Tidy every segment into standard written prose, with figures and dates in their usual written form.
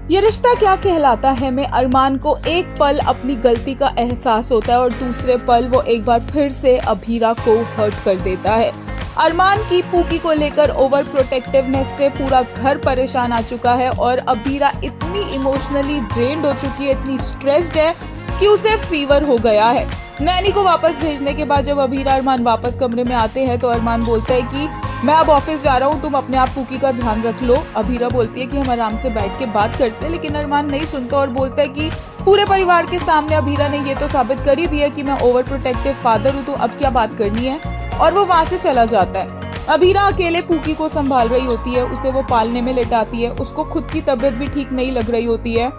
ये रिश्ता क्या कहलाता है में अरमान को एक पल अपनी गलती का एहसास होता है और दूसरे पल वो एक बार फिर से अभीरा को हर्ट कर देता है। अरमान की पूकी को लेकर ओवर प्रोटेक्टिवनेस से पूरा घर परेशान आ चुका है और अभीरा इतनी इमोशनली ड्रेन्ड हो चुकी है, इतनी स्ट्रेस्ड है कि उसे फीवर हो गया है। नैनी को वापस भेजने के बाद जब अभीरा अरमान वापस कमरे में आते हैं तो अरमान बोलता है कि मैं अब ऑफिस जा रहा हूँ, तुम अपने आप पूकी का ध्यान रख लो। अभीरा बोलती है कि हम आराम से बैठ के बात करते हैं, लेकिन अरमान नहीं सुनता और बोलता है कि पूरे परिवार के सामने अभीरा ने ये तो साबित कर ही दिया कि मैं ओवर प्रोटेक्टिव फादर हूँ, तो अब क्या बात करनी है। और वो वहाँ से चला जाता है। अभीरा अकेले पूकी को संभाल रही होती है, उसे वो पालने में लेटाती है। उसको खुद की तबीयत भी ठीक नहीं लग रही होती है,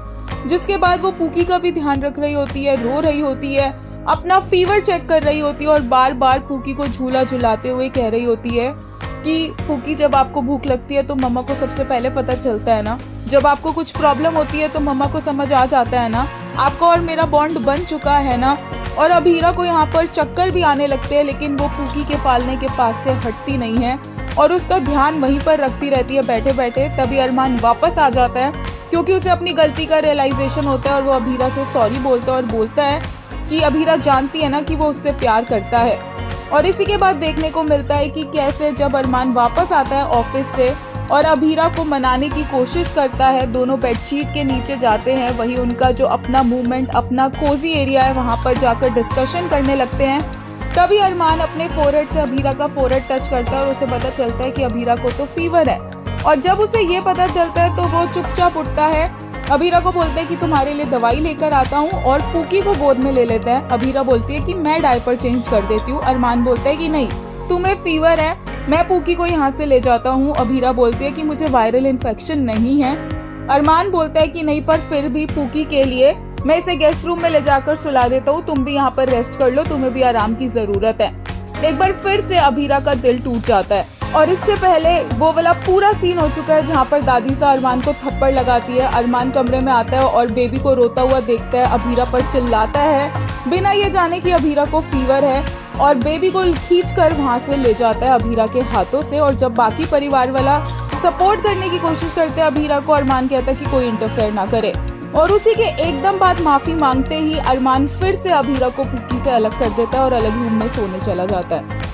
जिसके बाद वो पूकी का भी ध्यान रख रही होती है, रो रही होती है, अपना फीवर चेक कर रही होती है और बार बार पूकी को झूला झुलाते हुए कह रही होती है कि पूकी, जब आपको भूख लगती है तो मम्मा को सबसे पहले पता चलता है ना, जब आपको कुछ प्रॉब्लम होती है तो मम्मा को समझ आ जाता है ना, आपका और मेरा बॉन्ड बन चुका है ना। और अभीरा को यहाँ पर चक्कर भी आने लगते हैं, लेकिन वो पूकी के पालने के पास से हटती नहीं है और उसका ध्यान वहीं पर रखती रहती है बैठे बैठे। तभी अरमान वापस आ जाता है क्योंकि उसे अपनी गलती का रियलाइजेशन होता है और वो अभीरा से सॉरी बोलता है और बोलता है कि अभीरा जानती है ना कि वो उससे प्यार करता है। और इसी के बाद देखने को मिलता है कि कैसे जब अरमान वापस आता है ऑफिस से और अभीरा को मनाने की कोशिश करता है, दोनों बेडशीट के नीचे जाते हैं, वही उनका जो अपना मूवमेंट, अपना कोजी एरिया है, वहां पर जाकर डिस्कशन करने लगते हैं। तभी अरमान अपने फोरहेड से अभीरा का फोरहेड टच करता है और उसे पता चलता है कि अभीरा को तो फीवर है। और जब उसे ये पता चलता है तो वो चुपचाप उठता है, अभीरा को बोलता है कि तुम्हारे लिए दवाई लेकर आता हूँ और पूकी को गोद में ले लेता है। अभीरा बोलती है कि मैं डायपर चेंज कर देती हूँ। अरमान बोलता है कि नहीं, तुम्हें फीवर है, मैं पूकी को यहाँ से ले जाता हूँ। अभीरा बोलती है कि मुझे वायरल इन्फेक्शन नहीं है। अरमान बोलता है कि नहीं, पर फिर भी पूकी के लिए मैं इसे गेस्ट रूम में ले जाकर सुला देता हूँ, तुम भी यहाँ पर रेस्ट कर लो, तुम्हें भी आराम की जरूरत है। एक बार फिर से अभीरा का दिल टूट जाता है और इससे पहले वो वाला पूरा सीन हो चुका है जहाँ पर दादी सा अरमान को थप्पड़ लगाती है। अरमान कमरे में आता है और बेबी को रोता हुआ देखता है, अभीरा पर चिल्लाता है बिना ये जाने कि अभीरा को फीवर है और बेबी को खींचकर वहाँ से ले जाता है अभीरा के हाथों से। और जब बाकी परिवार वाला सपोर्ट करने की कोशिश करते हैं अभीरा को, अरमान कहता है कि कोई इंटरफेयर ना करे। और उसी के एकदम बाद माफी मांगते ही अरमान फिर से अभीरा को पूकी से अलग कर देता है और अलग रूम में सोने चला जाता है।